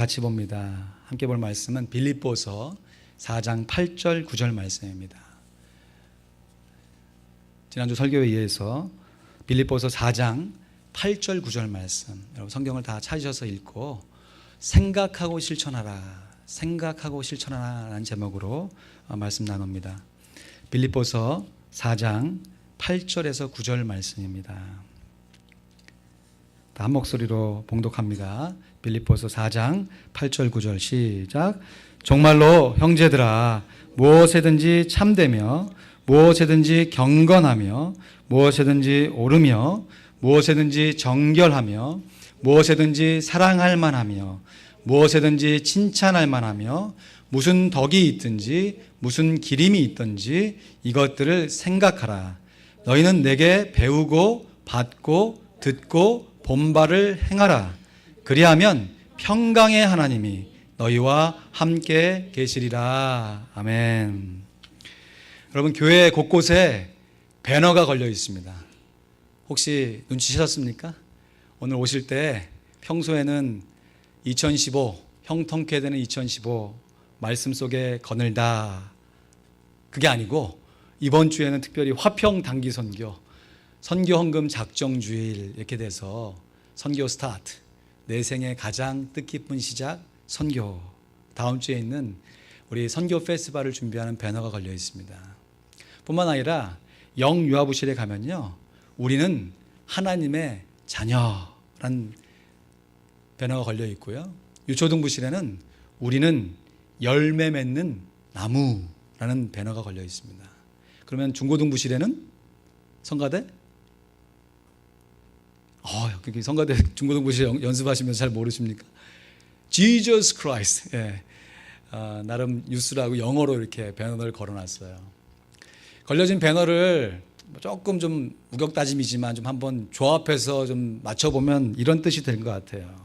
같이 봅니다. 함께 볼 말씀은 빌립보서 4장 8절 9절 말씀입니다. 지난주 설교에 의해서 빌립보서 4장 8절 9절 말씀, 여러분 성경을 다 찾으셔서 읽고 생각하고 실천하라, 생각하고 실천하라 라는 제목으로 말씀 나눕니다. 빌립보서 4장 8절에서 9절 말씀입니다. 한 목소리로 봉독합니다. 빌립보서 4장 8절 9절 시작. 정말로 형제들아, 무엇에든지 참되며 무엇에든지 경건하며 무엇에든지 옳으며 무엇에든지 정결하며 무엇에든지 사랑할 만하며 무엇에든지 칭찬할 만하며 무슨 덕이 있든지 무슨 기림이 있든지 이것들을 생각하라. 너희는 내게 배우고 받고 듣고 본바를 행하라. 그리하면 평강의 하나님이 너희와 함께 계시리라. 아멘. 여러분, 교회 곳곳에 배너가 걸려 있습니다. 혹시 눈치채셨습니까? 오늘 오실 때 평소에는 2015, 형통케 되는 2015 말씀 속에 거늘다, 그게 아니고 이번 주에는 특별히 화평 단기 선교, 선교 헌금 작정 주일 이렇게 돼서 선교 스타트, 내 생의 가장 뜻깊은 시작 선교, 다음 주에 있는 우리 선교 페스티벌을 준비하는 배너가 걸려 있습니다. 뿐만 아니라 영유아부실에 가면요, 우리는 하나님의 자녀라는 배너가 걸려 있고요, 유초등부실에는 우리는 열매 맺는 나무라는 배너가 걸려 있습니다. 그러면 중고등부실에는 성가대? 여기 성가대 중고등부실 연습하시면서 잘 모르십니까? Jesus Christ. 예. 나름 뉴스라고 영어로 이렇게 배너를 걸어놨어요. 걸려진 배너를 조금 좀 우격다짐이지만 좀 한번 조합해서 좀 맞춰보면 이런 뜻이 될 것 같아요.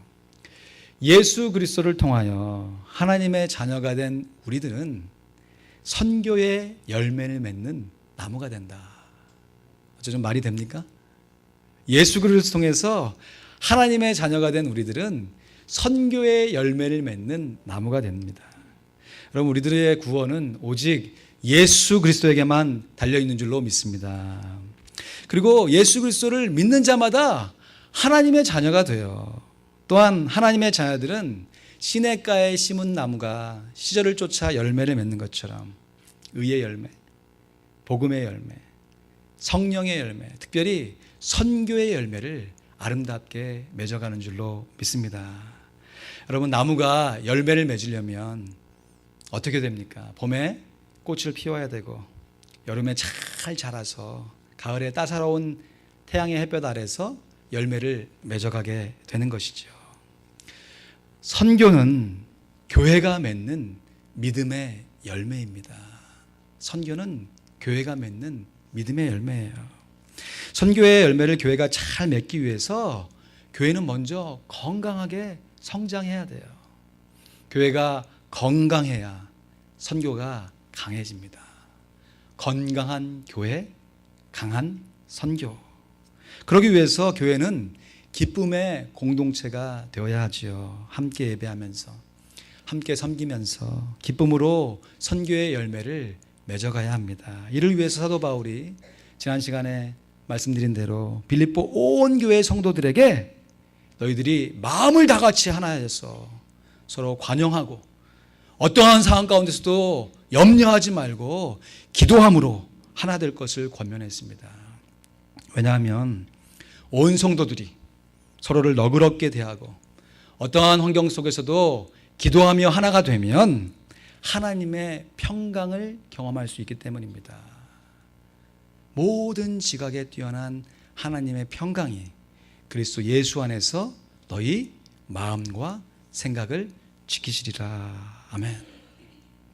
예수 그리스도를 통하여 하나님의 자녀가 된 우리들은 선교의 열매를 맺는 나무가 된다. 어째 좀 말이 됩니까? 예수 그리스도를 통해서 하나님의 자녀가 된 우리들은 선교의 열매를 맺는 나무가 됩니다. 여러분, 우리들의 구원은 오직 예수 그리스도에게만 달려있는 줄로 믿습니다. 그리고 예수 그리스도를 믿는 자마다 하나님의 자녀가 돼요. 또한 하나님의 자녀들은 시냇가에 심은 나무가 시절을 쫓아 열매를 맺는 것처럼 의의 열매, 복음의 열매, 성령의 열매, 특별히 선교의 열매를 아름답게 맺어가는 줄로 믿습니다. 여러분, 나무가 열매를 맺으려면 어떻게 됩니까? 봄에 꽃을 피워야 되고 여름에 잘 자라서 가을에 따사로운 태양의 햇볕 아래서 열매를 맺어가게 되는 것이죠. 선교는 교회가 맺는 믿음의 열매입니다. 선교는 교회가 맺는 믿음의 열매예요. 선교의 열매를 교회가 잘 맺기 위해서 교회는 먼저 건강하게 성장해야 돼요. 교회가 건강해야 선교가 강해집니다. 건강한 교회, 강한 선교. 그러기 위해서 교회는 기쁨의 공동체가 되어야 하지요. 함께 예배하면서, 함께 섬기면서 기쁨으로 선교의 열매를 맺어가야 합니다. 이를 위해서 사도 바울이 지난 시간에 말씀드린 대로 빌립보 온 교회 성도들에게 너희들이 마음을 다 같이 하나여서 서로 관용하고 어떠한 상황 가운데서도 염려하지 말고 기도함으로 하나 될 것을 권면했습니다. 왜냐하면 온 성도들이 서로를 너그럽게 대하고 어떠한 환경 속에서도 기도하며 하나가 되면 하나님의 평강을 경험할 수 있기 때문입니다. 모든 지각에 뛰어난 하나님의 평강이 그리스도 예수 안에서 너희 마음과 생각을 지키시리라. 아멘.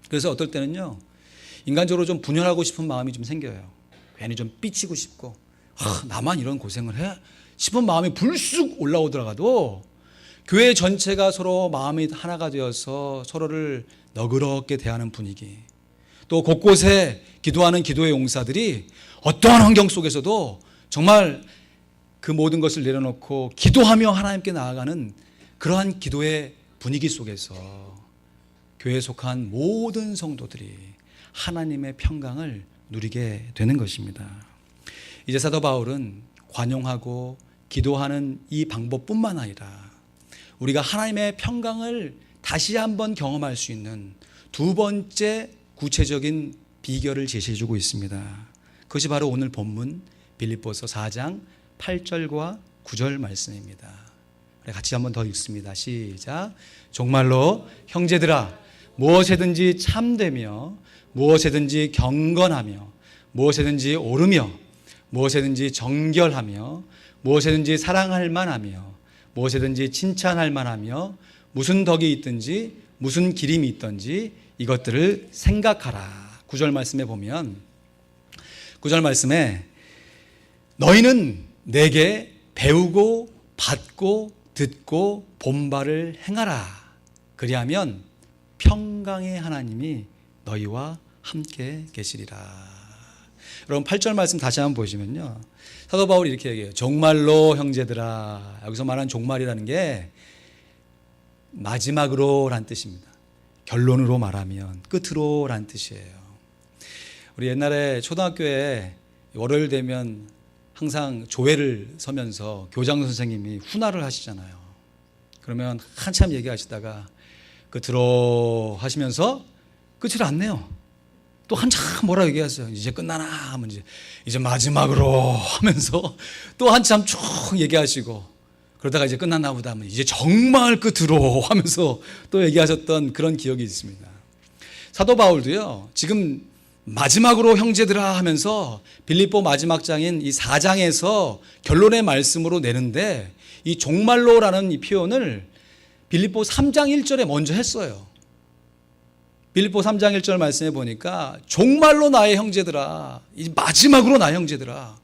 그래서 어떨 때는요, 인간적으로 좀 분열하고 싶은 마음이 좀 생겨요. 괜히 좀 삐치고 싶고, 나만 이런 고생을 해? 싶은 마음이 불쑥 올라오더라도 교회 전체가 서로 마음이 하나가 되어서 서로를 너그럽게 대하는 분위기, 또 곳곳에 기도하는 기도의 용사들이 어떠한 환경 속에서도 정말 그 모든 것을 내려놓고 기도하며 하나님께 나아가는 그러한 기도의 분위기 속에서 교회에 속한 모든 성도들이 하나님의 평강을 누리게 되는 것입니다. 이제 사도 바울은 관용하고 기도하는 이 방법뿐만 아니라 우리가 하나님의 평강을 다시 한번 경험할 수 있는 두 번째 구체적인 비결을 제시해 주고 있습니다. 그것이 바로 오늘 본문 빌립보서 4장 8절과 9절 말씀입니다. 같이 한번 더 읽습니다. 시작. 정말로 형제들아, 무엇에든지 참되며 무엇에든지 경건하며 무엇에든지 옳으며 무엇에든지 정결하며 무엇에든지 사랑할 만하며 무엇에든지 칭찬할 만하며 무슨 덕이 있든지 무슨 기림이 있든지 이것들을 생각하라. 9절 말씀에 보면 9절 말씀에 너희는 내게 배우고 받고 듣고 본바를 행하라. 그리하면 평강의 하나님이 너희와 함께 계시리라. 여러분 8절 말씀 다시 한번 보시면요, 사도 바울이 이렇게 얘기해요. 정말로 형제들아. 여기서 말하는 종말이라는 게 마지막으로 란 뜻입니다. 결론으로 말하면 끝으로 란 뜻이에요. 우리 옛날에 초등학교에 월요일 되면 항상 조회를 서면서 교장 선생님이 훈화를 하시잖아요. 그러면 한참 얘기하시다가 끝으로 하시면서 끝을 안 내요. 또 한참 뭐라 얘기하세요. 이제 끝나나 하면 이제 마지막으로 하면서 또 한참 쭉 얘기하시고, 그러다가 이제 끝났나 보다 하면 이제 정말 끝으로 하면서 또 얘기하셨던 그런 기억이 있습니다. 사도 바울도요, 지금 마지막으로 형제들아 하면서 빌립보 마지막 장인 이 4장에서 결론의 말씀으로 내는데, 이 종말로라는 이 표현을 빌립보 3장 1절에 먼저 했어요. 빌립보 3장 1절 말씀해 보니까 정말로 나의 형제들아, 이 마지막으로 나의 형제들아,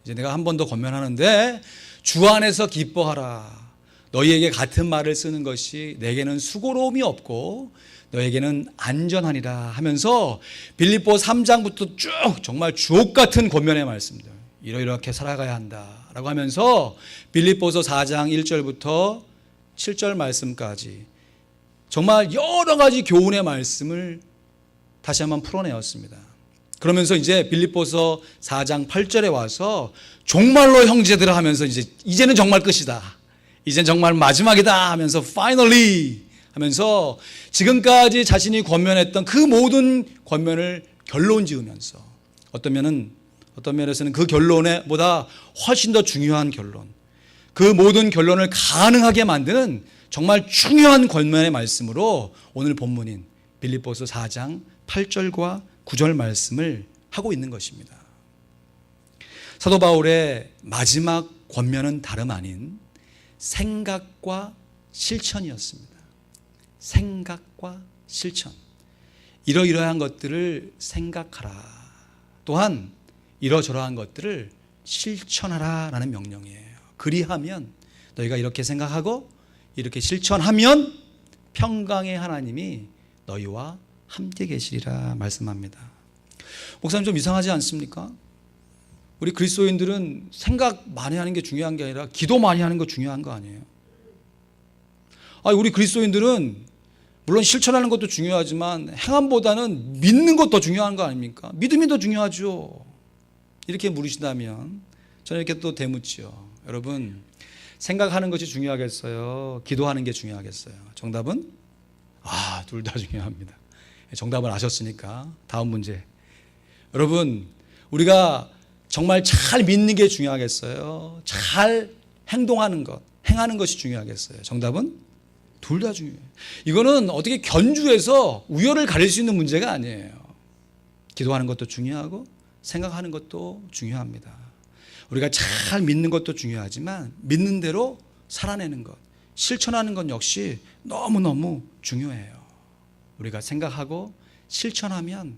이제 내가 한 번 더 권면하는데 주 안에서 기뻐하라. 너희에게 같은 말을 쓰는 것이 내게는 수고로움이 없고 너에게는 안전하니라 하면서 빌립보 3장부터 쭉 정말 주옥 같은 권면의 말씀들, 이렇게 살아가야 한다라고 하면서 빌립보서 4장 1절부터 7절 말씀까지 정말 여러 가지 교훈의 말씀을 다시 한번 풀어내었습니다. 그러면서 이제 빌립보서 4장 8절에 와서 정말로 형제들아 하면서 이제는 정말 끝이다, 이제는 정말 마지막이다 하면서 finally 하면서 지금까지 자신이 권면했던 그 모든 권면을 결론 지으면서 어떤 면에서는 그 결론에 보다 훨씬 더 중요한 결론, 그 모든 결론을 가능하게 만드는 정말 중요한 권면의 말씀으로 오늘 본문인 빌립보서 4장 8절과 9절 말씀을 하고 있는 것입니다. 사도 바울의 마지막 권면은 다름 아닌 생각과 실천이었습니다. 생각과 실천. 이러이러한 것들을 생각하라. 또한 이러저러한 것들을 실천하라라는 명령이에요. 그리하면 너희가 이렇게 생각하고 이렇게 실천하면 평강의 하나님이 너희와 함께 계시리라 말씀합니다. 목사님, 좀 이상하지 않습니까? 우리 그리스도인들은 생각 많이 하는 게 중요한 게 아니라 기도 많이 하는 거 중요한 거 아니에요? 우리 그리스도인들은 물론 실천하는 것도 중요하지만 행함보다는 믿는 것 더 중요한 거 아닙니까? 믿음이 더 중요하죠. 이렇게 물으신다면 저는 이렇게 또 되묻지요. 여러분, 생각하는 것이 중요하겠어요? 기도하는 게 중요하겠어요? 정답은 둘 다 중요합니다. 정답을 아셨으니까 다음 문제. 여러분, 우리가 정말 잘 믿는 게 중요하겠어요? 잘 행동하는 것, 행하는 것이 중요하겠어요? 정답은 둘 다 중요해요. 이거는 어떻게 견주해서 우열을 가릴 수 있는 문제가 아니에요. 기도하는 것도 중요하고 생각하는 것도 중요합니다. 우리가 잘 믿는 것도 중요하지만 믿는 대로 살아내는 것, 실천하는 것 역시 너무너무 중요해요. 우리가 생각하고 실천하면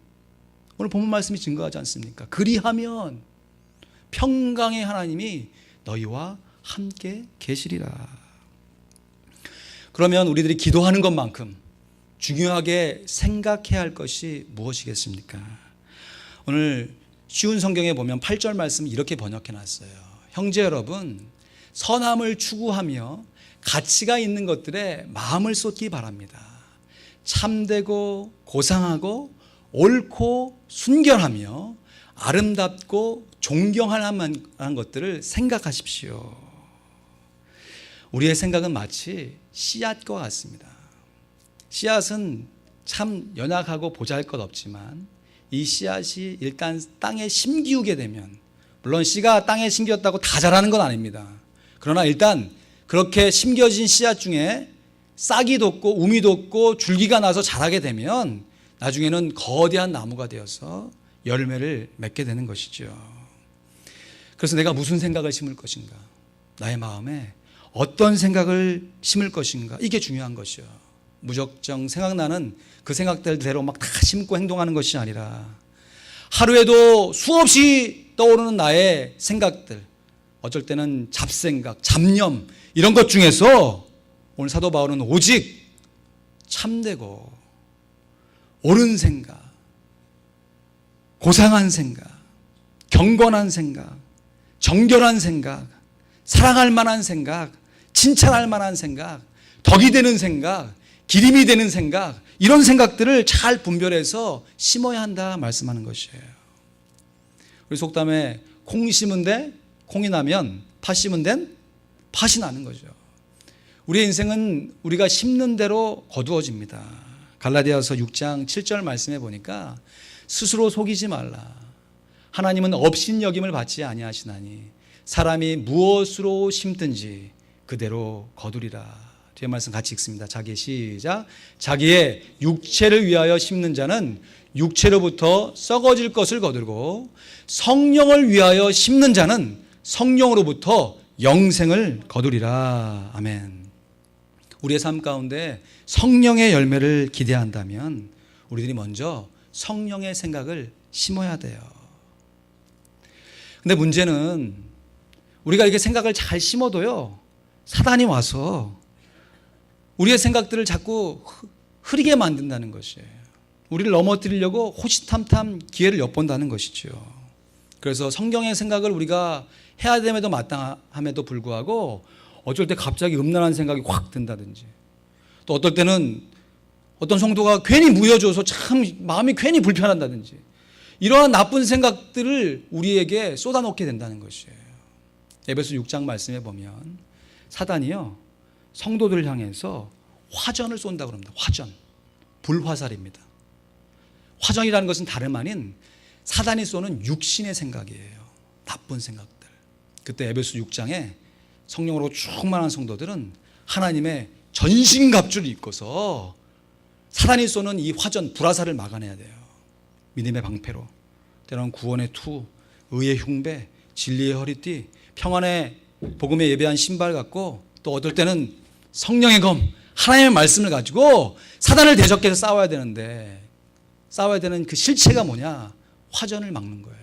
오늘 본문 말씀이 증거하지 않습니까? 그리하면 평강의 하나님이 너희와 함께 계시리라. 그러면 우리들이 기도하는 것만큼 중요하게 생각해야 할 것이 무엇이겠습니까? 오늘 쉬운 성경에 보면 8절 말씀 이렇게 번역해 놨어요. 형제 여러분, 선함을 추구하며 가치가 있는 것들에 마음을 쏟기 바랍니다. 참되고 고상하고 옳고 순결하며 아름답고 존경할 만한 것들을 생각하십시오. 우리의 생각은 마치 씨앗과 같습니다. 씨앗은 참 연약하고 보잘것없지만 이 씨앗이 일단 땅에 심기우게 되면, 물론 씨가 땅에 심겼다고 다 자라는 건 아닙니다. 그러나 일단 그렇게 심겨진 씨앗 중에 싹이 돋고 우미 돋고 줄기가 나서 자라게 되면 나중에는 거대한 나무가 되어서 열매를 맺게 되는 것이죠. 그래서 내가 무슨 생각을 심을 것인가, 나의 마음에 어떤 생각을 심을 것인가, 이게 중요한 것이요. 무작정 생각나는 그 생각들대로 막 다 심고 행동하는 것이 아니라 하루에도 수없이 떠오르는 나의 생각들, 어쩔 때는 잡생각, 잡념, 이런 것 중에서 오늘 사도 바울은 오직 참되고 옳은 생각, 고상한 생각, 경건한 생각, 정결한 생각, 사랑할 만한 생각, 칭찬할 만한 생각, 덕이 되는 생각, 기림이 되는 생각, 이런 생각들을 잘 분별해서 심어야 한다 말씀하는 것이에요. 우리 속담에 콩 심은 데 콩이 나면 팥 심은 데는 팥이 나는 거죠. 우리의 인생은 우리가 심는 대로 거두어집니다. 갈라디아서 6장 7절 말씀해 보니까 스스로 속이지 말라. 하나님은 업신여김을 받지 아니하시나니 사람이 무엇으로 심든지 그대로 거두리라. 뒤에 말씀 같이 읽습니다. 시작. 자기의 육체를 위하여 심는 자는 육체로부터 썩어질 것을 거두고 성령을 위하여 심는 자는 성령으로부터 영생을 거두리라. 아멘. 우리의 삶 가운데 성령의 열매를 기대한다면 우리들이 먼저 성령의 생각을 심어야 돼요. 근데 문제는 우리가 이렇게 생각을 잘 심어도요, 사단이 와서 우리의 생각들을 자꾸 흐리게 만든다는 것이에요. 우리를 넘어뜨리려고 호시탐탐 기회를 엿본다는 것이죠. 그래서 성경의 생각을 우리가 해야 됨에도 마땅함에도 불구하고 어쩔 때 갑자기 음란한 생각이 확 든다든지, 또 어떨 때는 어떤 성도가 괜히 무여줘서 참 마음이 괜히 불편한다든지, 이러한 나쁜 생각들을 우리에게 쏟아놓게 된다는 것이에요. 에베소 6장 말씀에 보면 사단이요, 성도들을 향해서 화전을 쏜다고 합니다. 화전, 불화살입니다. 화전이라는 것은 다름 아닌 사단이 쏘는 육신의 생각이에요. 나쁜 생각들. 그때 에베소 6장에 성령으로 충만한 성도들은 하나님의 전신갑주를 입고서 사단이 쏘는 이 화전, 불화살을 막아내야 돼요. 믿음의 방패로, 때로는 구원의 투, 의의 흉배, 진리의 허리띠, 평안의 복음에 예배한 신발 갖고, 또 어떨 때는 성령의 검, 하나님의 말씀을 가지고 사단을 대적해서 싸워야 되는데, 싸워야 되는 그 실체가 뭐냐? 화전을 막는 거예요.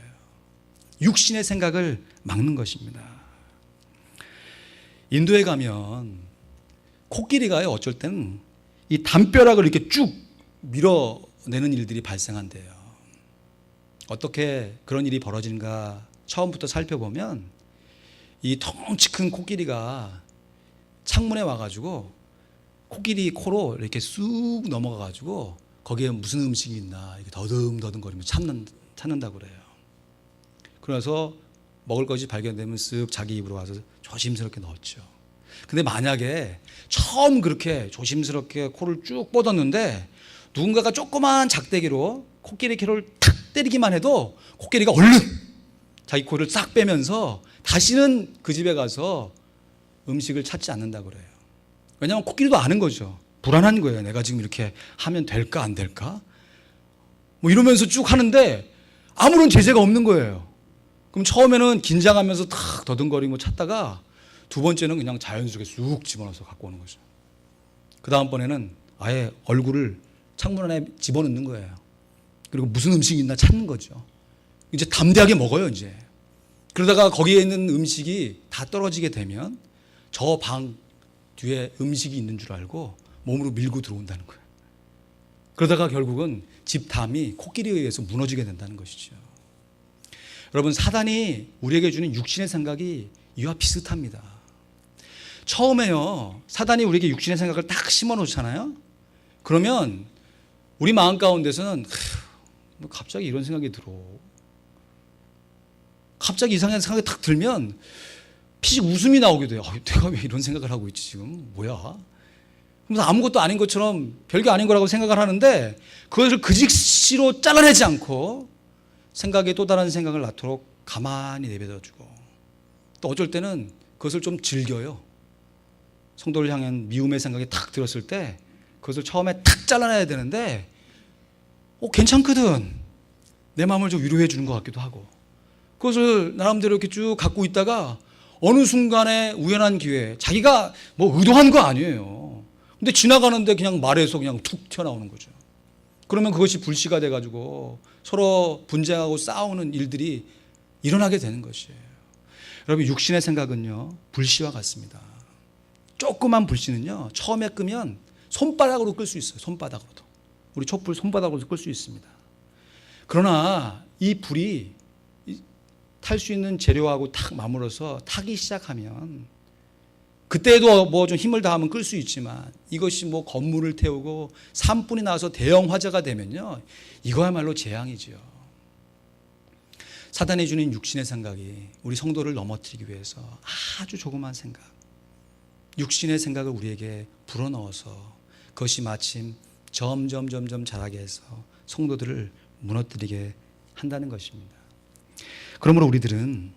육신의 생각을 막는 것입니다. 인도에 가면 코끼리가요, 어쩔 때는 이 담벼락을 이렇게 쭉 밀어내는 일들이 발생한대요. 어떻게 그런 일이 벌어지는가 처음부터 살펴보면, 이 덩치 큰 코끼리가 창문에 와가지고 코끼리 코로 이렇게 쑥 넘어가가지고 거기에 무슨 음식이 있나 이렇게 더듬더듬거리며 찾는다고 그래요. 그래서 먹을 것이 발견되면 쓱 자기 입으로 와서 조심스럽게 넣었죠. 근데 만약에 처음 그렇게 조심스럽게 코를 쭉 뻗었는데 누군가가 조그만 작대기로 코끼리 코를 탁 때리기만 해도 코끼리가 얼른 자기 코를 싹 빼면서 다시는 그 집에 가서 음식을 찾지 않는다고 그래요. 왜냐하면 코끼리도 아는 거죠. 불안한 거예요. 내가 지금 이렇게 하면 될까 안 될까? 뭐 이러면서 쭉 하는데 아무런 제재가 없는 거예요. 그럼 처음에는 긴장하면서 탁 더듬거리고 찾다가 두 번째는 그냥 자연스럽게 쑥 집어넣어서 갖고 오는 거죠. 그 다음번에는 아예 얼굴을 창문 안에 집어넣는 거예요. 그리고 무슨 음식이 있나 찾는 거죠. 이제 담대하게 먹어요, 이제. 그러다가 거기에 있는 음식이 다 떨어지게 되면 저 방 뒤에 음식이 있는 줄 알고 몸으로 밀고 들어온다는 거예요. 그러다가 결국은 집 담이 코끼리에 의해서 무너지게 된다는 것이죠. 여러분, 사단이 우리에게 주는 육신의 생각이 이와 비슷합니다. 처음에요, 사단이 우리에게 육신의 생각을 딱 심어 놓잖아요. 그러면 우리 마음 가운데서는 뭐 갑자기 이런 생각이 들어. 갑자기 이상한 생각이 딱 들면 피식 웃음이 나오게 돼요. 내가 왜 이런 생각을 하고 있지 지금? 뭐야? 그래서 아무것도 아닌 것처럼 별게 아닌 거라고 생각을 하는데 그것을 그 즉시로 잘라내지 않고 생각에 또 다른 생각을 낳도록 가만히 내버려두고, 또 어쩔 때는 그것을 좀 즐겨요. 성도를 향한 미움의 생각이 탁 들었을 때 그것을 처음에 탁 잘라내야 되는데 괜찮거든. 내 마음을 좀 위로해 주는 것 같기도 하고, 그것을 나름대로 이렇게 쭉 갖고 있다가 어느 순간에 우연한 기회에, 자기가 뭐 의도한 거 아니에요. 근데 지나가는데 그냥 말에서 그냥 툭 튀어나오는 거죠. 그러면 그것이 불씨가 돼가지고 서로 분쟁하고 싸우는 일들이 일어나게 되는 것이에요. 여러분, 육신의 생각은요, 불씨와 같습니다. 조그만 불씨는요, 처음에 끄면 손바닥으로 끌 수 있어요. 손바닥으로도. 우리 촛불 손바닥으로도 끌 수 있습니다. 그러나 이 불이 탈 수 있는 재료하고 탁 맞물어서 타기 시작하면, 그때도 뭐 좀 힘을 다하면 끌 수 있지만 이것이 뭐 건물을 태우고 산불이 나서 대형 화재가 되면요, 이거야말로 재앙이지요. 사단이 주는 육신의 생각이 우리 성도를 넘어뜨리기 위해서 아주 조그만 생각, 육신의 생각을 우리에게 불어넣어서 그것이 마침 점점 자라게 해서 성도들을 무너뜨리게 한다는 것입니다. 그러므로 우리들은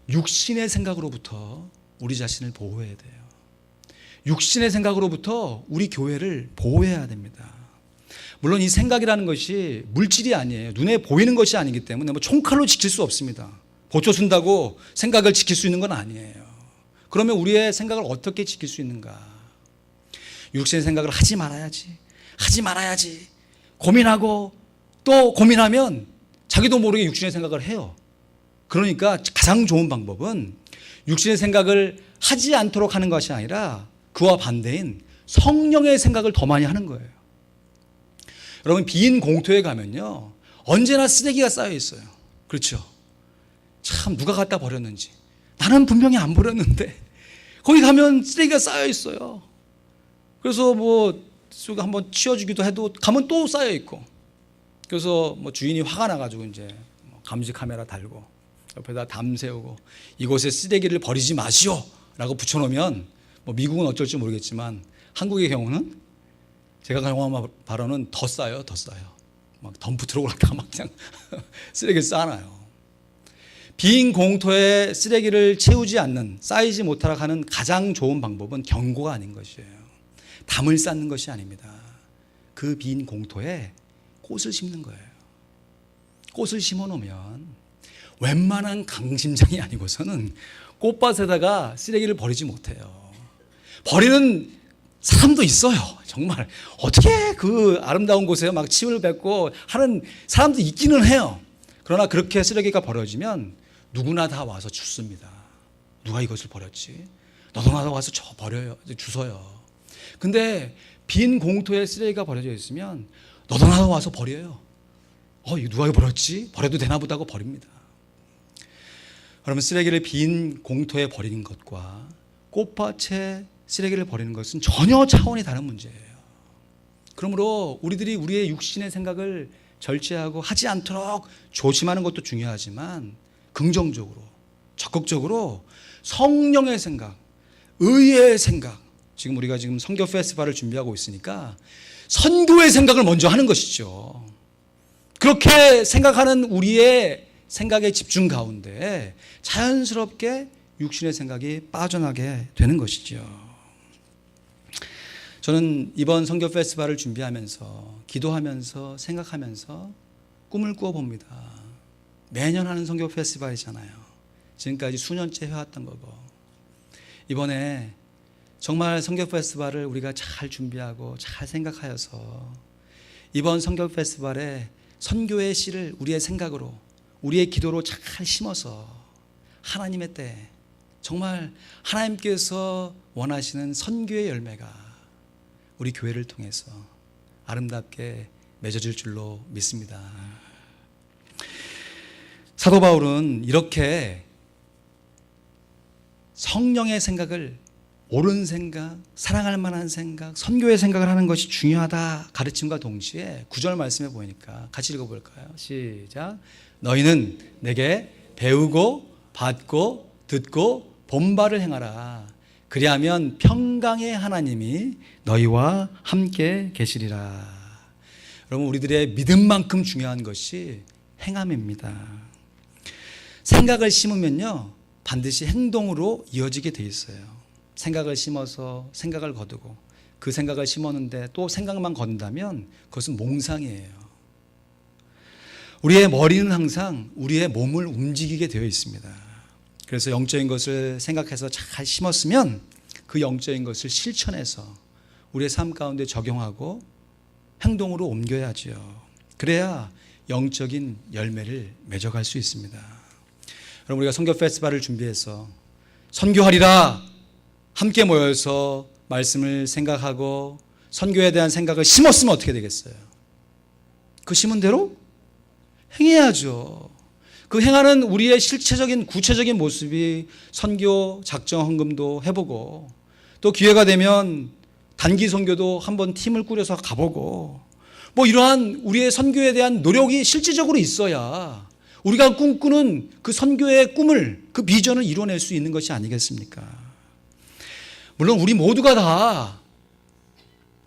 육신의 생각으로부터 우리 자신을 보호해야 돼요. 육신의 생각으로부터 우리 교회를 보호해야 됩니다. 물론 이 생각이라는 것이 물질이 아니에요. 눈에 보이는 것이 아니기 때문에 뭐 총칼로 지킬 수 없습니다. 보초 쓴다고 생각을 지킬 수 있는 건 아니에요. 그러면 우리의 생각을 어떻게 지킬 수 있는가? 육신의 생각을 하지 말아야지 고민하고 또 고민하면 자기도 모르게 육신의 생각을 해요. 그러니까 가장 좋은 방법은 육신의 생각을 하지 않도록 하는 것이 아니라 그와 반대인 성령의 생각을 더 많이 하는 거예요. 여러분, 빈 공터에 가면요, 언제나 쓰레기가 쌓여 있어요. 그렇죠? 참, 누가 갖다 버렸는지. 나는 분명히 안 버렸는데 거기 가면 쓰레기가 쌓여 있어요. 그래서 뭐 한번 치워주기도 해도 가면 또 쌓여 있고, 그래서 뭐 주인이 화가 나가지고 이제 감시 카메라 달고 옆에다 담 세우고 이곳에 쓰레기를 버리지 마시오 라고 붙여놓으면, 뭐 미국은 어쩔지 모르겠지만 한국의 경우는 제가 경험한 바로는 더 쌓여요. 막 덤프트럭을 갖다가 막 그냥 쓰레기를 쌓아놔요. 빈 공터에 쓰레기를 채우지 않는, 쌓이지 못하도록 하는 가장 좋은 방법은 경고가 아닌 것이에요. 담을 쌓는 것이 아닙니다. 그 빈 공터에 꽃을 심는 거예요. 꽃을 심어 놓으면 웬만한 강심장이 아니고서는 꽃밭에다가 쓰레기를 버리지 못해요. 버리는 사람도 있어요. 정말 어떻게 그 아름다운 곳에 막 침을 뱉고 하는 사람도 있기는 해요. 그러나 그렇게 쓰레기가 버려지면 누구나 다 와서 줍습니다. 누가 이것을 버렸지? 너도 나도 와서 버려요. 주워요. 근데 빈 공터에 쓰레기가 버려져 있으면 너도 나도 와서 버려요. 이거 누가 버렸지? 버려도 되나 보다 하고 버립니다. 그러면 쓰레기를 빈 공터에 버리는 것과 꽃밭에 쓰레기를 버리는 것은 전혀 차원이 다른 문제예요. 그러므로 우리들이 우리의 육신의 생각을 절제하고 하지 않도록 조심하는 것도 중요하지만, 긍정적으로, 적극적으로 성령의 생각, 의의 생각, 지금 우리가 지금 선교 페스티벌을 준비하고 있으니까 선교의 생각을 먼저 하는 것이죠. 그렇게 생각하는 우리의 생각의 집중 가운데 자연스럽게 육신의 생각이 빠져나게 되는 것이죠. 저는 이번 선교 페스티벌을 준비하면서, 기도하면서, 생각하면서 꿈을 꾸어봅니다. 매년 하는 선교 페스티벌이잖아요. 지금까지 수년째 해왔던 거고, 이번에 정말 선교 페스티벌을 우리가 잘 준비하고 잘 생각하여서 이번 선교 페스티벌에 선교의 씨를 우리의 생각으로, 우리의 기도로 잘 심어서 하나님의 때 정말 하나님께서 원하시는 선교의 열매가 우리 교회를 통해서 아름답게 맺어질 줄로 믿습니다. 사도 바울은 이렇게 성령의 생각을 옳은 생각, 사랑할 만한 생각, 선교의 생각을 하는 것이 중요하다 가르침과 동시에 9절 말씀에 보니까 같이 읽어볼까요? 시작. 너희는 내게 배우고 받고 듣고 본바를 행하라. 그리하면 평강의 하나님이 너희와 함께 계시리라. 여러분, 우리들의 믿음만큼 중요한 것이 행함입니다. 생각을 심으면요 반드시 행동으로 이어지게 돼 있어요. 생각을 심어서 생각을 거두고 그 생각을 심었는데 또 생각만 거둔다면 그것은 몽상이에요. 우리의 머리는 항상 우리의 몸을 움직이게 되어 있습니다. 그래서 영적인 것을 생각해서 잘 심었으면 그 영적인 것을 실천해서 우리의 삶 가운데 적용하고 행동으로 옮겨야죠. 그래야 영적인 열매를 맺어갈 수 있습니다. 여러분, 우리가 선교 페스티벌을 준비해서 선교하리라 함께 모여서 말씀을 생각하고 선교에 대한 생각을 심었으면 어떻게 되겠어요? 그 심은 대로 행해야죠. 그 행하는 우리의 실체적인 구체적인 모습이 선교 작정 헌금도 해보고 또 기회가 되면 단기 선교도 한번 팀을 꾸려서 가보고 뭐 이러한 우리의 선교에 대한 노력이 실질적으로 있어야 우리가 꿈꾸는 그 선교의 꿈을, 그 비전을 이뤄낼 수 있는 것이 아니겠습니까? 물론 우리 모두가 다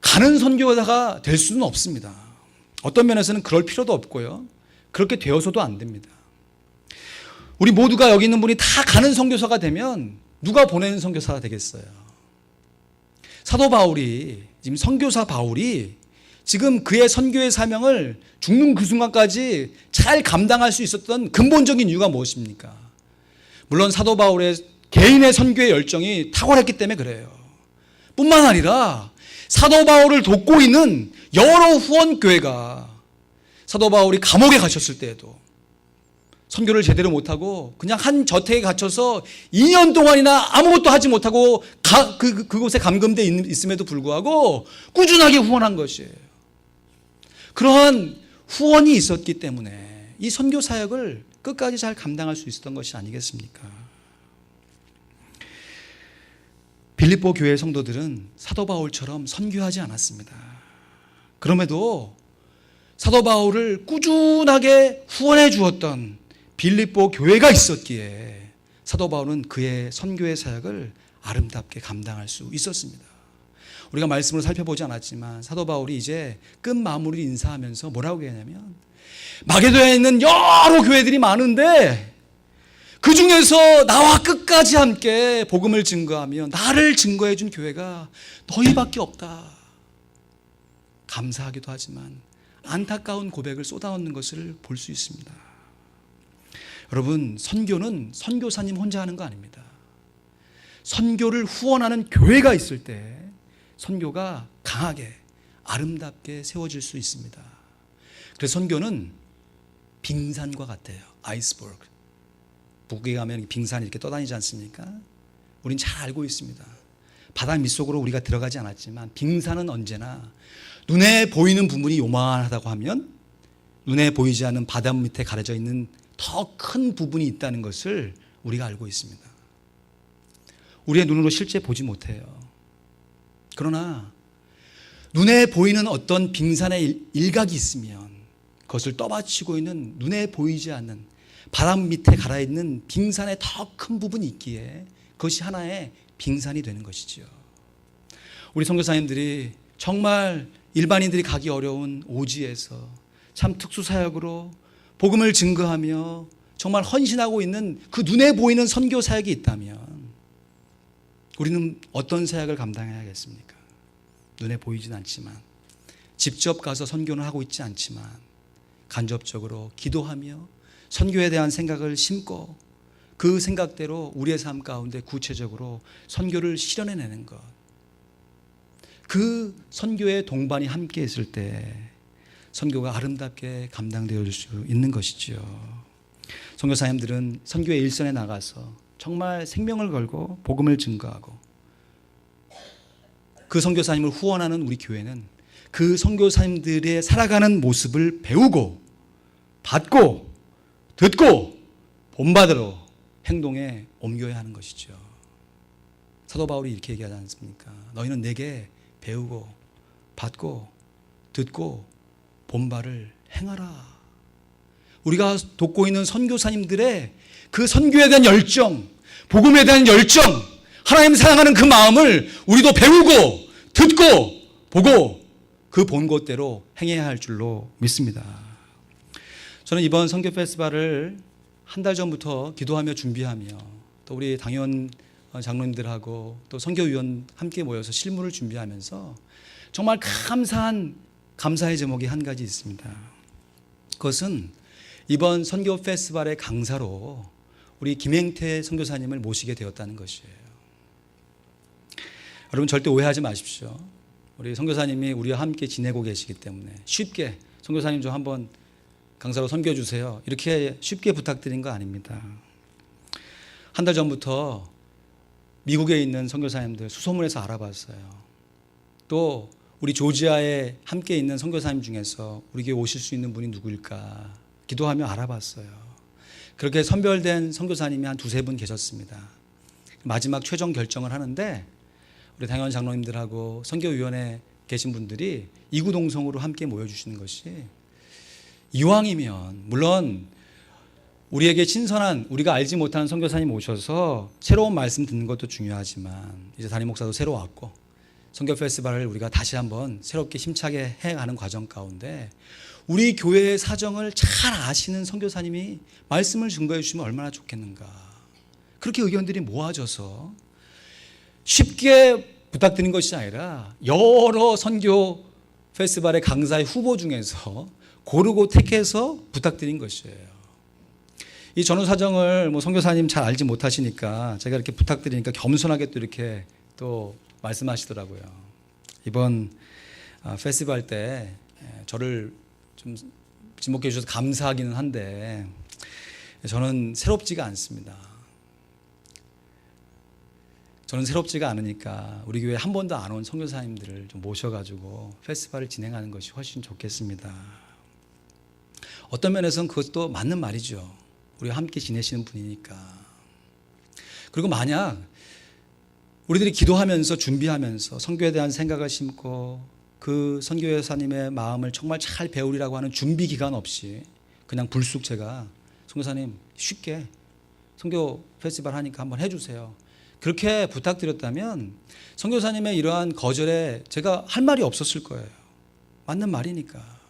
가는 선교사가 될 수는 없습니다. 어떤 면에서는 그럴 필요도 없고요. 그렇게 되어서도 안 됩니다. 우리 모두가 여기 있는 분이 다 가는 선교사가 되면 누가 보내는 선교사가 되겠어요? 사도 바울이, 지금 선교사 바울이 지금 그의 선교의 사명을 죽는 그 순간까지 잘 감당할 수 있었던 근본적인 이유가 무엇입니까? 물론 사도 바울의 개인의 선교의 열정이 탁월했기 때문에 그래요. 뿐만 아니라 사도 바울을 돕고 있는 여러 후원교회가 사도 바울이 감옥에 갇혔을 때에도 선교를 제대로 못하고 그냥 한 저택에 갇혀서 2년 동안이나 아무것도 하지 못하고 그곳에 감금되어 있음에도 불구하고 꾸준하게 후원한 것이에요. 그러한 후원이 있었기 때문에 이 선교 사역을 끝까지 잘 감당할 수 있었던 것이 아니겠습니까? 빌립보 교회 성도들은 사도 바울처럼 선교하지 않았습니다. 그럼에도 사도 바울을 꾸준하게 후원해 주었던 빌립보 교회가 있었기에 사도 바울은 그의 선교의 사역을 아름답게 감당할 수 있었습니다. 우리가 말씀을 살펴보지 않았지만 사도 바울이 이제 끝 마무리 인사하면서 뭐라고 했냐면 마게도냐에 있는 여러 교회들이 많은데 그 중에서 나와 끝까지 함께 복음을 증거하며 나를 증거해 준 교회가 너희밖에 없다. 감사하기도 하지만 안타까운 고백을 쏟아놓는 것을 볼 수 있습니다. 여러분, 선교는 선교사님 혼자 하는 거 아닙니다. 선교를 후원하는 교회가 있을 때 선교가 강하게 아름답게 세워질 수 있습니다. 그래서 선교는 빙산과 같아요. 아이스버그. 북에 가면 빙산이 이렇게 떠다니지 않습니까? 우린 잘 알고 있습니다. 바다 밑속으로 우리가 들어가지 않았지만 빙산은 언제나 눈에 보이는 부분이 요만하다고 하면 눈에 보이지 않는 바다 밑에 가려져 있는 더 큰 부분이 있다는 것을 우리가 알고 있습니다. 우리의 눈으로 실제 보지 못해요. 그러나 눈에 보이는 어떤 빙산의 일각이 있으면 그것을 떠받치고 있는 눈에 보이지 않는 바람 밑에 가라앉는 빙산의 더 큰 부분이 있기에 그것이 하나의 빙산이 되는 것이죠. 우리 선교사님들이 정말 일반인들이 가기 어려운 오지에서 참 특수사역으로 복음을 증거하며 정말 헌신하고 있는 그 눈에 보이는 선교 사역이 있다면 우리는 어떤 사역을 감당해야겠습니까? 눈에 보이진 않지만 직접 가서 선교는 하고 있지 않지만 간접적으로 기도하며 선교에 대한 생각을 심고 그 생각대로 우리의 삶 가운데 구체적으로 선교를 실현해내는 것. 그 선교의 동반이 함께 있을 때 선교가 아름답게 감당되어질 수 있는 것이죠. 선교사님들은 선교의 일선에 나가서 정말 생명을 걸고 복음을 증거하고 그 선교사님을 후원하는 우리 교회는 그 선교사님들의 살아가는 모습을 배우고 받고 듣고 본받으러 행동에 옮겨야 하는 것이죠. 사도 바울이 이렇게 얘기하지 않습니까? 너희는 내게 배우고 받고 듣고 본 바를 행하라. 우리가 돕고 있는 선교사님들의 그 선교에 대한 열정, 복음에 대한 열정, 하나님 사랑하는 그 마음을 우리도 배우고 듣고 보고 그 본 것대로 행해야 할 줄로 믿습니다. 저는 이번 선교 페스티벌을 한 달 전부터 기도하며 준비하며 또 우리 당연 장로님들하고 또 선교위원 함께 모여서 실무를 준비하면서 정말 감사의 제목이 한 가지 있습니다. 그것은 이번 선교 페스티벌의 강사로 우리 김행태 선교사님을 모시게 되었다는 것이에요. 여러분 절대 오해하지 마십시오. 우리 선교사님이 우리와 함께 지내고 계시기 때문에 쉽게 선교사님 좀 한번 강사로 섬겨주세요, 이렇게 쉽게 부탁드린 거 아닙니다. 한 달 전부터 미국에 있는 선교사님들 수소문해서 알아봤어요. 또 우리 조지아에 함께 있는 선교사님 중에서 우리 교회 오실 수 있는 분이 누구일까 기도하며 알아봤어요. 그렇게 선별된 선교사님이 한 두세 분 계셨습니다. 마지막 최종 결정을 하는데 우리 당연 장로님들하고 선교위원회 계신 분들이 이구동성으로 함께 모여주시는 것이, 이왕이면 물론 우리에게 신선한, 우리가 알지 못하는 선교사님 오셔서 새로운 말씀 듣는 것도 중요하지만 이제 담임 목사도 새로 왔고 선교 페스티벌을 우리가 다시 한번 새롭게 힘차게 해가는 과정 가운데 우리 교회의 사정을 잘 아시는 선교사님이 말씀을 증거해 주시면 얼마나 좋겠는가. 그렇게 의견들이 모아져서 쉽게 부탁드린 것이 아니라 여러 선교 페스티벌의 강사의 후보 중에서 고르고 택해서 부탁드린 것이에요. 이 전후 사정을 선교사님 잘 알지 못하시니까 제가 이렇게 부탁드리니까 겸손하게 또 이렇게 또 말씀하시더라고요. 이번 페스티벌 때 저를 좀 지목해 주셔서 감사하기는 한데 저는 새롭지가 않습니다. 저는 새롭지가 않으니까 우리 교회 한 번도 안 온 선교사님들을 좀 모셔가지고 페스티벌을 진행하는 것이 훨씬 좋겠습니다. 어떤 면에서는 그것도 맞는 말이죠. 우리가 함께 지내시는 분이니까. 그리고 만약 우리들이 기도하면서 준비하면서 선교에 대한 생각을 심고 그 선교여사님의 마음을 정말 잘 배우리라고 하는 준비 기간 없이 그냥 불쑥 제가 선교사님 쉽게 선교 페스티벌 하니까 한번 해주세요, 그렇게 부탁드렸다면 선교사님의 이러한 거절에 제가 할 말이 없었을 거예요. 맞는 말이니까.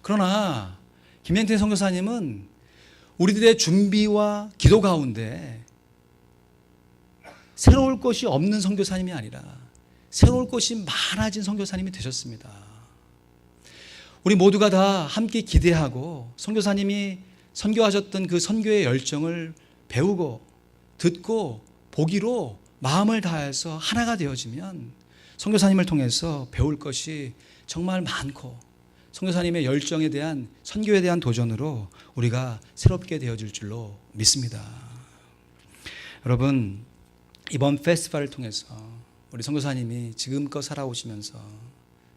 그러나 김행태 선교사님은 우리들의 준비와 기도 가운데 새로울 것이 없는 선교사님이 아니라 새로울 것이 많아진 선교사님이 되셨습니다. 우리 모두가 다 함께 기대하고 선교사님이 선교하셨던 그 선교의 열정을 배우고 듣고 보기로 마음을 다해서 하나가 되어지면 선교사님을 통해서 배울 것이 정말 많고 선교사님의 열정에 대한, 선교에 대한 도전으로 우리가 새롭게 되어질 줄로 믿습니다. 여러분, 이번 페스티벌을 통해서 우리 선교사님이 지금껏 살아오시면서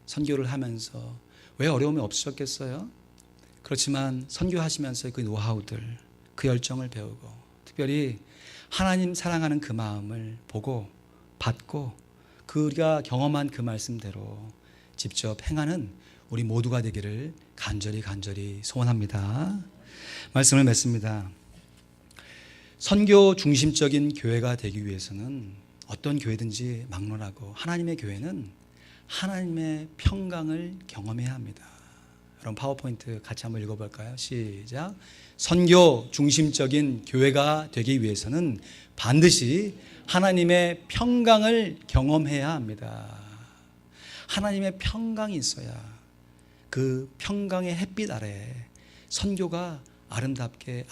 선교를 하면서 왜 어려움이 없으셨겠어요? 그렇지만 선교하시면서 그 노하우들, 그 열정을 배우고 특별히 하나님 사랑하는 그 마음을 보고 받고 우리가 경험한 그 말씀대로 직접 행하는 우리 모두가 되기를 간절히 소원합니다. 말씀을 맺습니다. 선교 중심적인 교회가 되기 위해서는 어떤 교회든지 막론하고 하나님의 교회는 하나님의 평강을 경험해야 합니다. 여러분 파워포인트 같이 한번 읽어볼까요? 시작. 선교 중심적인 교회가 되기 위해서는 반드시 하나님의 평강을 경험해야 합니다. 하나님의 평강이 있어야 그 평강의 햇빛 아래 선교가 아름답게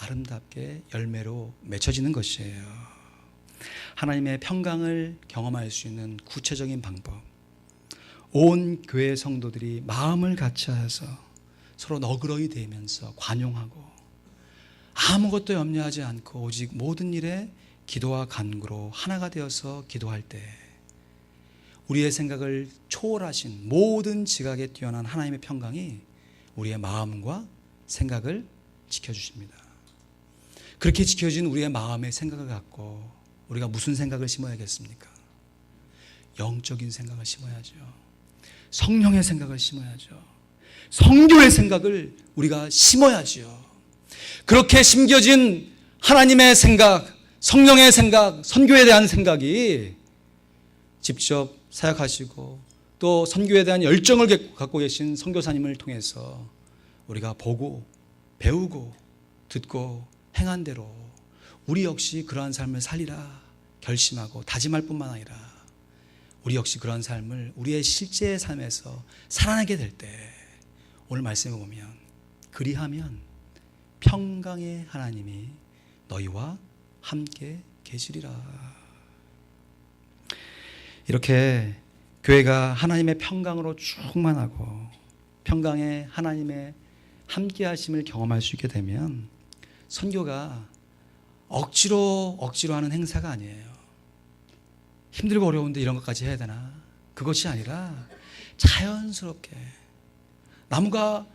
열매로 맺혀지는 것이에요. 하나님의 평강을 경험할 수 있는 구체적인 방법, 온 교회 성도들이 마음을 같이하여서 서로 너그러이 대면서 관용하고 아무것도 염려하지 않고 오직 모든 일에 기도와 간구로 하나가 되어서 기도할 때 우리의 생각을 초월하신 모든 지각에 뛰어난 하나님의 평강이 우리의 마음과 생각을 지켜주십니다. 그렇게 지켜진 우리의 마음의 생각을 갖고 우리가 무슨 생각을 심어야겠습니까? 영적인 생각을 심어야죠. 성령의 생각을 심어야죠. 성교의 생각을 우리가 심어야죠. 그렇게 심겨진 하나님의 생각, 성령의 생각, 선교에 대한 생각이 직접 사역하시고 또 선교에 대한 열정을 갖고 계신 선교사님을 통해서 우리가 보고 배우고 듣고 행한 대로 우리 역시 그러한 삶을 살리라 결심하고 다짐할 뿐만 아니라 우리 역시 그러한 삶을 우리의 실제 삶에서 살아내게 될 때 오늘 말씀을 보면 그리하면 평강의 하나님이 너희와 함께 계시리라. 이렇게 교회가 하나님의 평강으로 충만하고 평강의 하나님의 함께 하심을 경험할 수 있게 되면 선교가 억지로 하는 행사가 아니에요. 힘들고 어려운데 이런 것까지 해야 되나? 그것이 아니라 자연스럽게 나무가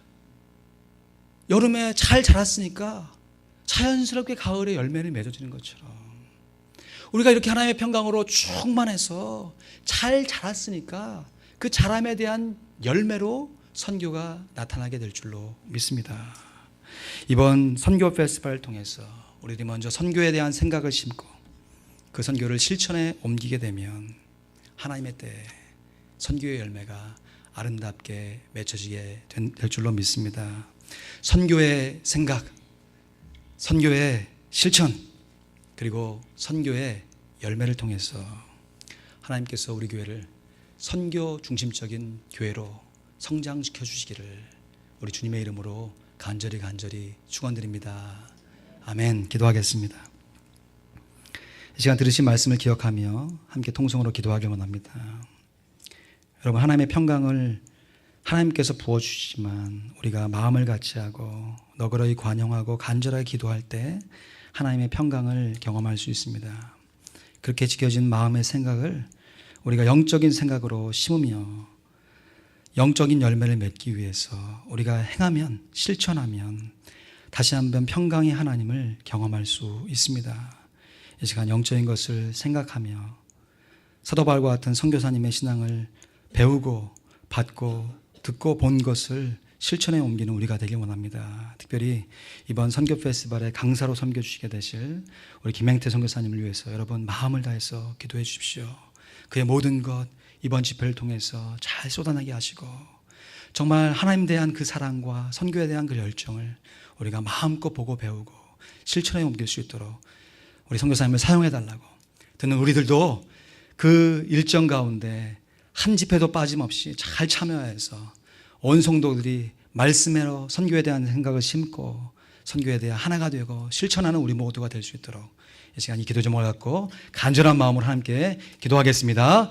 여름에 잘 자랐으니까 자연스럽게 가을에 열매를 맺어주는 것처럼 우리가 이렇게 하나님의 평강으로 충만해서 잘 자랐으니까 그 자람에 대한 열매로 선교가 나타나게 될 줄로 믿습니다. 이번 선교 페스티벌을 통해서 우리들이 먼저 선교에 대한 생각을 심고 그 선교를 실천에 옮기게 되면 하나님의 때에 선교의 열매가 아름답게 맺혀지게 될 줄로 믿습니다. 선교의 생각, 선교의 실천, 그리고 선교의 열매를 통해서 하나님께서 우리 교회를 선교 중심적인 교회로 성장시켜 주시기를 우리 주님의 이름으로 간절히 축원드립니다. 아멘. 기도하겠습니다. 이 시간 들으신 말씀을 기억하며 함께 통성으로 기도하길 원합니다. 여러분, 하나님의 평강을 하나님께서 부어주시지만 우리가 마음을 같이 하고 너그러이 관용하고 간절하게 기도할 때 하나님의 평강을 경험할 수 있습니다. 그렇게 지켜진 마음의 생각을 우리가 영적인 생각으로 심으며 영적인 열매를 맺기 위해서 우리가 행하면, 실천하면 다시 한번 평강의 하나님을 경험할 수 있습니다. 이 시간 영적인 것을 생각하며 사도 바울과 같은 선교사님의 신앙을 배우고 받고 듣고 본 것을 실천에 옮기는 우리가 되길 원합니다. 특별히 이번 선교 페스티벌에 강사로 섬겨 주시게 되실 우리 김행태 선교사님을 위해서 여러분 마음을 다해서 기도해 주십시오. 그의 모든 것 이번 집회를 통해서 잘 쏟아내게 하시고 정말 하나님에 대한 그 사랑과 선교에 대한 그 열정을 우리가 마음껏 보고 배우고 실천에 옮길 수 있도록 우리 선교사님을 사용해 달라고 듣는 우리들도 그 일정 가운데 한 집회도 빠짐없이 잘 참여해서 온 성도들이 말씀으로 선교에 대한 생각을 심고 선교에 대해 하나가 되고 실천하는 우리 모두가 될 수 있도록 이 시간 이 기도 제목을 갖고 간절한 마음으로 함께 기도하겠습니다.